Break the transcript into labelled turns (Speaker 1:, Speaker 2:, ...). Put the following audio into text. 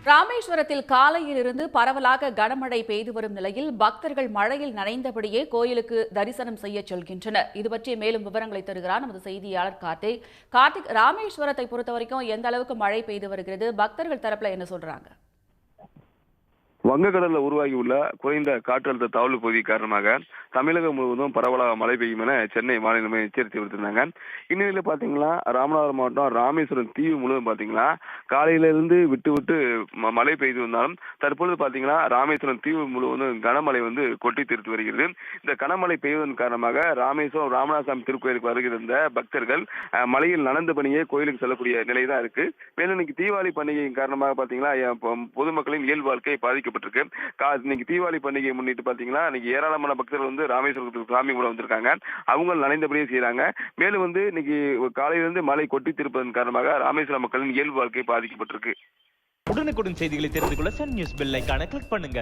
Speaker 1: ராமேஸ்வரத்தில் காலையிலிருந்து பரவலாக கனமழை பெய்து வரும் நிலையில் பக்தர்கள் மழையில் நனைந்தபடியே கோயிலுக்கு தரிசனம் செய்ய செல்கின்றனர். இது பற்றி மேலும் விவரங்களை தருகிறார் நமது செய்தியாளர் கார்த்திக். ராமேஸ்வரத்தை பொறுத்தவரைக்கும் எந்த அளவுக்கு மழை பெய்து வருகிறது, பக்தர்கள் தரப்புல என்ன சொல்றாங்க?
Speaker 2: வங்கக்கடலில் உருவாகியுள்ள குறைந்த காற்றழுத்த தாழ்வு பகுதி காரணமாக தமிழகம் முழுவதும் பரவலாக மழை பெய்யும் என சென்னை மாநிலமே எச்சரித்து விடுத்திருந்தாங்க. இந்நிலையில் பார்த்தீங்கன்னா ராமநாதபுரம் மாவட்டம் ராமேஸ்வரம் தீவு முழுவதும் பார்த்தீங்கன்னா காலையிலிருந்து விட்டு விட்டு மழை பெய்து வந்தாலும் தற்பொழுது பார்த்தீங்கன்னா ராமேஸ்வரம் தீவு முழுவதும் கனமழை கொட்டி தீர்த்து வருகிறது. இந்த கனமழை பெய்வதன் காரணமாக ராமேஸ்வரம் ராமநாதசாமி திருக்கோயிலுக்கு வருகின்ற பக்தர்கள் மழையில் நனைந்தபடியே கோயிலுக்கு செல்லக்கூடிய நிலை தான் இருக்கு. மேலும் இன்னைக்கு தீபாவளி பண்டிகையின் காரணமாக பார்த்தீங்கன்னா பொதுமக்களின் இயல்பு வாழ்க்கை பாதிக்கப்பட்டிருக்கு. இன்னைக்கு தீபாவளி பண்டிகையை முன்னிட்டு பாத்தீங்கன்னா இன்னைக்கு ஏராளமான பக்தர்கள் ராமேஸ்வரத்துக்கு சாமி கூட வந்திருக்காங்க. அவங்க நனைந்தபடியே செய்யறாங்க. மேலும் இன்னைக்கு காலையிலிருந்து மழை கொட்டி திருப்பதன் காரணமாக ராமேஸ்வரம் மக்களின் இயல்பு வாழ்க்கை பாதிக்கப்பட்டிருக்கு.
Speaker 3: உடனுக்குடன் செய்திகளை தெரிந்து கொள்ள சன் நியூஸ் பெல் ஐகானை கிளிக் பண்ணுங்க.